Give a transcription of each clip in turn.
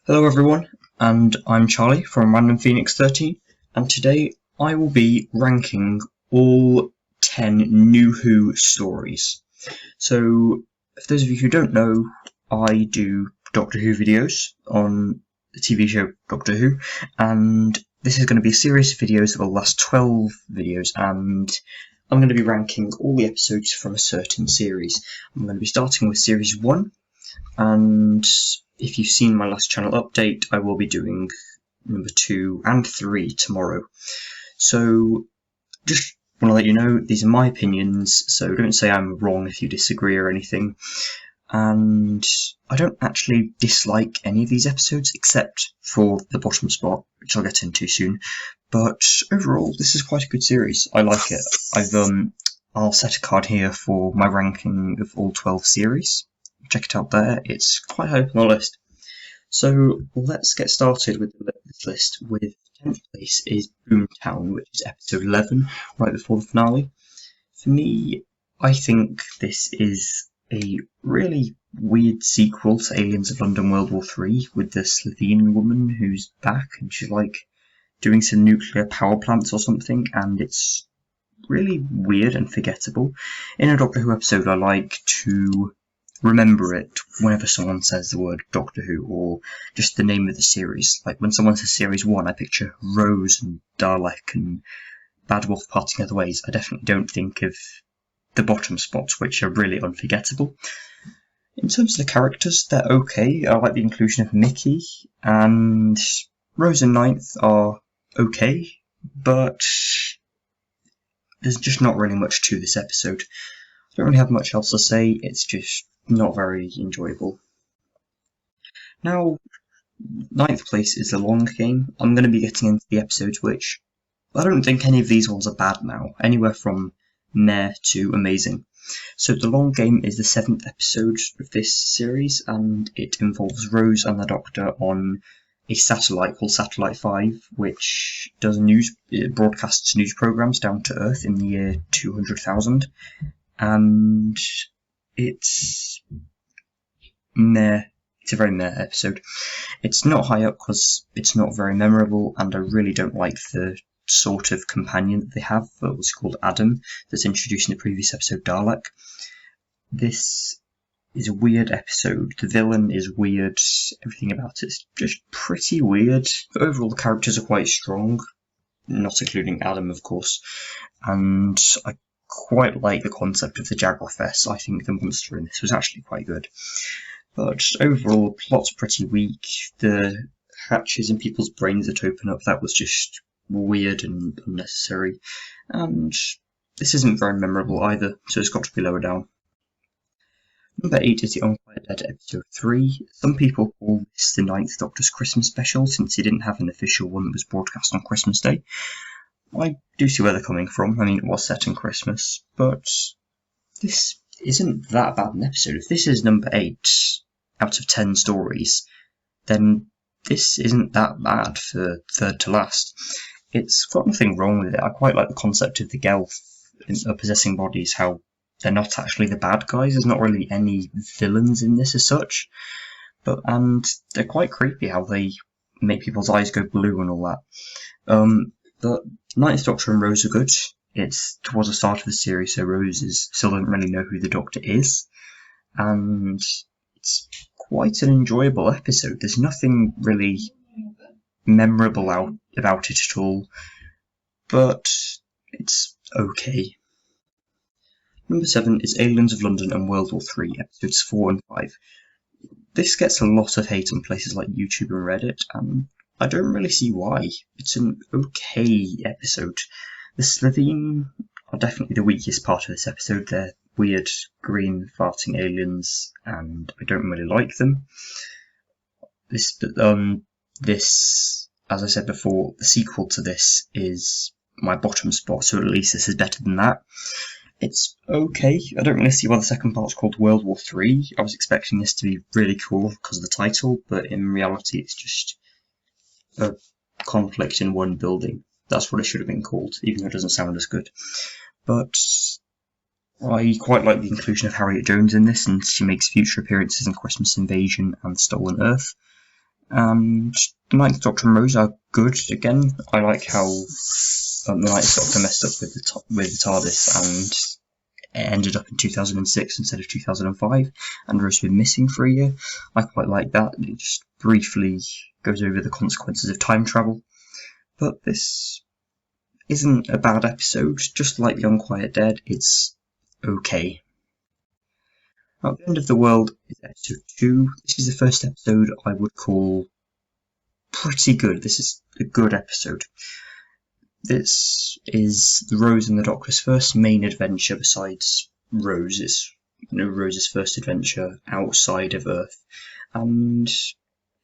Hello everyone, and I'm Charlie from Random Phoenix 13, and today I will be ranking all 10 New Who stories. So, for those of you who don't know, I do Doctor Who videos on the TV show Doctor Who, and this is going to be a series of videos that will last 12 videos, and I'm going to be ranking all the episodes from a certain series. I'm going to be starting with Series 1, and if you've seen my last channel update, I will be doing number 2 and 3 tomorrow. So, just want to let you know, these are my opinions, so don't say I'm wrong if you disagree or anything. And I don't actually dislike any of these episodes, except for the bottom spot, which I'll get into soon. But overall, this is quite a good series. I like it. I'll set a card here for my ranking of all 12 series. Check it out there, it's quite high up on the list. So let's get started with this list. With 10th place is Boomtown, which is episode 11, right before the finale. For me, I think this is a really weird sequel to Aliens of London World War III, with the Slovene woman who's back and she's like doing some nuclear power plants or something, and it's really weird and forgettable. In a Doctor Who episode, I like to remember it whenever someone says the word Doctor Who, or just the name of the series. Like when someone says Series 1, I picture Rose and Dalek and Bad Wolf Parting Other Ways. I definitely don't think of the bottom spots, which are really unforgettable. In terms of the characters, they're okay. I like the inclusion of Mickey, and Rose and Ninth are okay, but there's just not really much to this episode. I don't really have much else to say, it's just not very enjoyable. Now, 9th place is The Long Game. I'm going to be getting into the episodes, which I don't think any of these ones are bad now, anywhere from meh to amazing. So The Long Game is the 7th episode of this series, and it involves Rose and the Doctor on a satellite called Satellite 5, which does it broadcasts news programs down to Earth in the year 200,000. And it's meh. It's a very meh episode. It's not high up because it's not very memorable, and I really don't like the sort of companion that they have that was called Adam, that's introduced in the previous episode, Dalek. This is a weird episode. The villain is weird. Everything about it's just pretty weird. But overall, the characters are quite strong, not including Adam, of course, and I quite like the concept of the Jaguar-Fest. I think the monster in this was actually quite good. But overall, the plot's pretty weak. The hatches in people's brains that open up, that was just weird and unnecessary. And this isn't very memorable either, so it's got to be lower down. Number 8 is The Unquiet Dead, episode 3. Some people call this the 9th Doctor's Christmas special, since he didn't have an official one that was broadcast on Christmas Day. I do see where they're coming from. I mean, it was set in Christmas, but this isn't that bad an episode. If this is number 8 out of 10 stories, then this isn't that bad for third to last. It's got nothing wrong with it. I quite like the concept of the Gelf possessing bodies, how they're not actually the bad guys. There's not really any villains in this as such, and they're quite creepy how they make people's eyes go blue and all that. But Ninth Doctor and Rose are good. It's towards the start of the series, so Rose still doesn't really know who the Doctor is, and it's quite an enjoyable episode. There's nothing really memorable about it at all, but it's okay. Number 7 is Aliens of London and World War III, episodes 4 and 5. This gets a lot of hate on places like YouTube and Reddit, and I don't really see why. It's an okay episode. The Slovene are definitely the weakest part of this episode. They're weird green farting aliens, and I don't really like them. This, as I said before, the sequel to this is my bottom spot, so at least this is better than that. It's okay. I don't really see why the second part's called World War III. I was expecting this to be really cool because of the title, but in reality it's just a conflict in one building. That's what it should have been called, even though it doesn't sound as good. but I quite like the inclusion of Harriet Jones in this, and she makes future appearances in Christmas Invasion and Stolen Earth. And the Ninth Doctor and Rose are good again. I like how the Ninth Doctor messed up with the TARDIS and it ended up in 2006 instead of 2005, and Rose's been missing for a year. I quite like that. It just briefly goes over the consequences of time travel. But this isn't a bad episode, just like The Unquiet Dead, it's okay. Now, The End of the World is episode 2. This is the first episode I would call pretty good. This is a good episode. This is the Rose and the Doctor's first main adventure besides Rose's. Rose's first adventure outside of Earth. And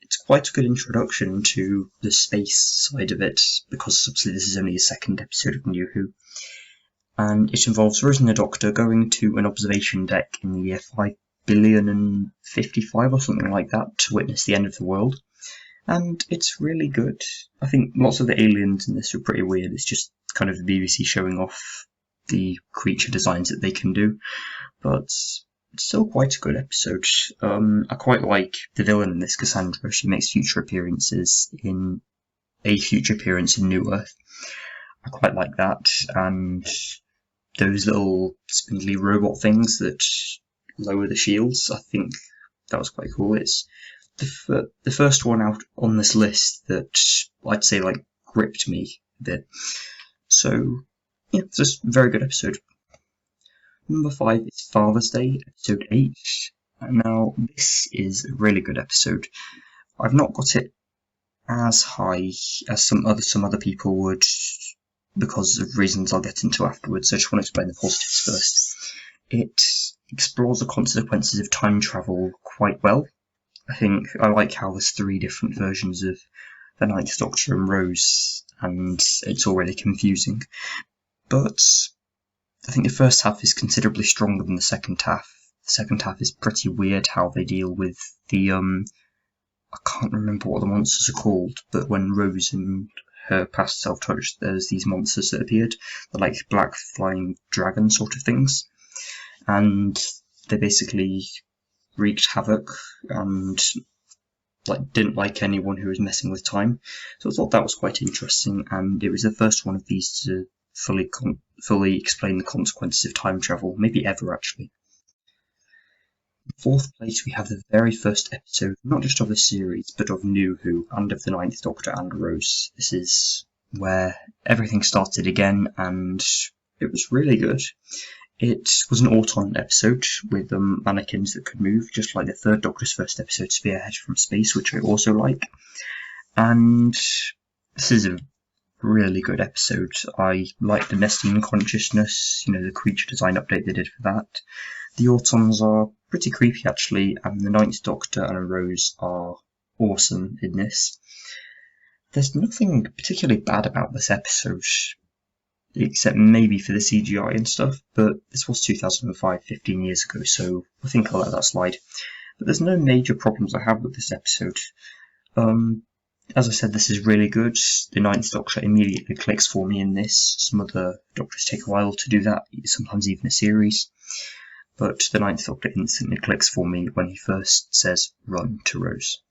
it's quite a good introduction to the space side of it, because obviously this is only the second episode of New Who. And it involves Rose and the Doctor going to an observation deck in the year 5,055,000,055 or something like that to witness the end of the world. And it's really good. I think lots of the aliens in this are pretty weird. It's just kind of the BBC showing off the creature designs that they can do. But it's still quite a good episode. I quite like the villain in this, Cassandra. She makes future appearances in New Earth. I quite like that. And those little spindly robot things that lower the shields, I think that was quite cool. It's the first one out on this list that I'd say like gripped me a bit. So yeah, it's just a very good episode. Number 5 is Father's Day, episode 8. Now this is a really good episode. I've not got it as high as some other people would, because of reasons I'll get into afterwards, so I just want to explain the positives first. It explores the consequences of time travel quite well. I think I like how there's 3 different versions of the Ninth Doctor and Rose, and it's already confusing. But I think the first half is considerably stronger than the second half. The second half is pretty weird how they deal with the I can't remember what the monsters are called, but when Rose and her past self touched, there's these monsters that appeared. They're like black flying dragon sort of things, and they basically wreaked havoc and didn't like anyone who was messing with time. So I thought that was quite interesting, and it was the first one of these to fully explain the consequences of time travel, maybe ever actually. In 4th place we have the very first episode, not just of the series, but of New Who and of the Ninth Doctor and Rose. This is where everything started again, and it was really good. It was an Auton episode with mannequins that could move, just like the Third Doctor's first episode, Spearhead from Space, which I also like. And this is a really good episode. I like the nesting consciousness, the creature design update they did for that. The Autons are pretty creepy actually, and the Ninth Doctor and Rose are awesome in this. There's nothing particularly bad about this episode, except maybe for the CGI and stuff, but this was 2005, 15 years ago, so I think I'll let that slide. But there's no major problems I have with this episode. As I said, this is really good. The Ninth Doctor immediately clicks for me in this. Some other Doctors take a while to do that, sometimes even a series. But the Ninth Doctor instantly clicks for me when he first says "run" to Rose.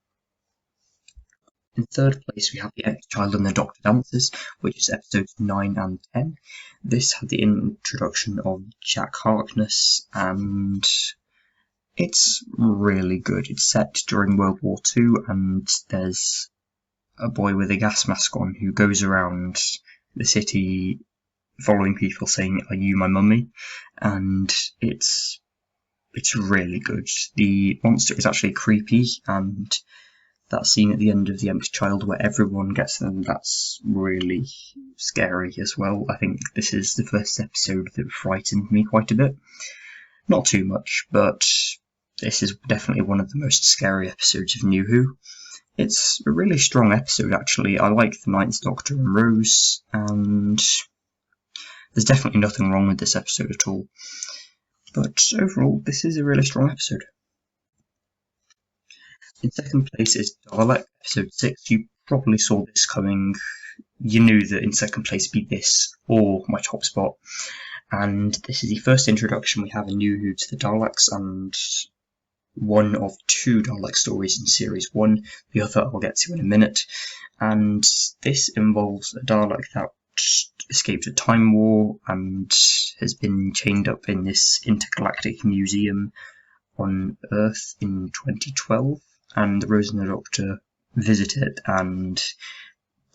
In 3rd place we have The Empty Child and the Doctor Dances, which is episodes 9 and 10. This had the introduction of Jack Harkness, and it's really good. It's set during World War II, and there's a boy with a gas mask on who goes around the city following people saying, "Are you my mummy?" And it's really good. The monster is actually creepy, and that scene at the end of The Empty Child where everyone gets them, that's really scary as well. I think this is the first episode that frightened me quite a bit. Not too much, but this is definitely one of the most scary episodes of New Who. It's a really strong episode actually. I like the Ninth Doctor and Rose, and there's definitely nothing wrong with this episode at all. But overall, this is a really strong episode. In 2nd place is Dalek, episode 6. You probably saw this coming. You knew that in 2nd place would be this, or my top spot. and this is the first introduction we have in New Who to the Daleks, and one of 2 Dalek stories in Series 1, the other I'll get to in a minute, and this involves a Dalek that escaped a time war and has been chained up in this intergalactic museum on Earth in 2012, and the Rose and the Doctor visit it, and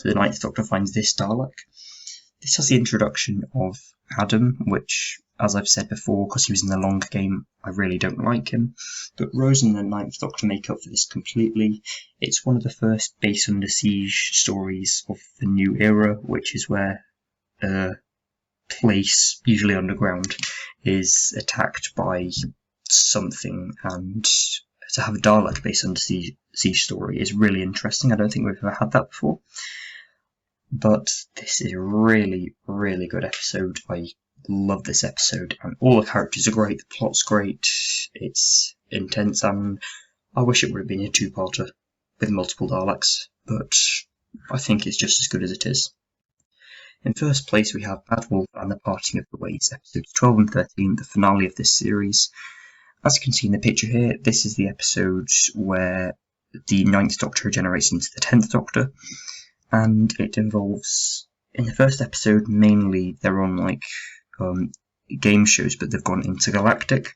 the Ninth Doctor finds this Dalek. This has the introduction of Adam, which, as I've said before, because he was in the longer game, I really don't like him. But Rose and the Ninth Doctor make up for this completely. It's one of the first Base Under Siege stories of the new era, which is where a place, usually underground, is attacked by something, and to have a Dalek Base Under Siege story is really interesting. I don't think we've ever had that before. But this is a really, really good episode. I love this episode, and all the characters are great, the plot's great, it's intense, and I wish it would have been a 2-parter with multiple Daleks, but I think it's just as good as it is. In first place we have Bad Wolf and the Parting of the Ways, episodes 12 and 13, the finale of this series. As you can see in the picture here, this is the episode where the 9th Doctor regenerates into the 10th Doctor, and it involves, in the first episode, mainly they're on game shows, but they've gone intergalactic,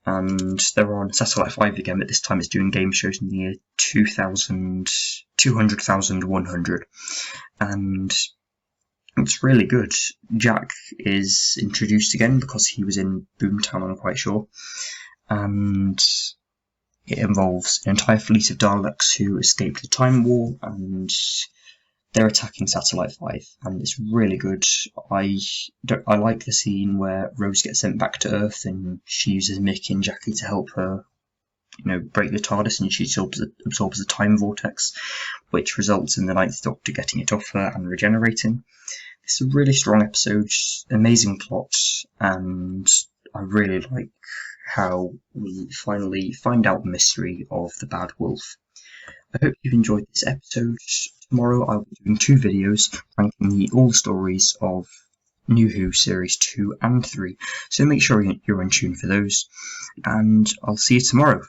and they're on Satellite 5 again, but this time it's doing game shows in the year 200,100, and it's really good. Jack is introduced again because he was in Boomtown, I'm quite sure, and it involves an entire fleet of Daleks who escaped the Time War, and they're attacking Satellite 5, and it's really good. I like the scene where Rose gets sent back to Earth, and she uses Mick and Jackie to help her, break the TARDIS, and she absorbs the time vortex, which results in the 9th Doctor getting it off her and regenerating. It's a really strong episode, amazing plot, and I really like how we finally find out the mystery of the Bad Wolf. I hope you've enjoyed this episode. Tomorrow I'll be doing 2 videos ranking all the stories of New Who Series 2 and 3, so make sure you're in tune for those, and I'll see you tomorrow.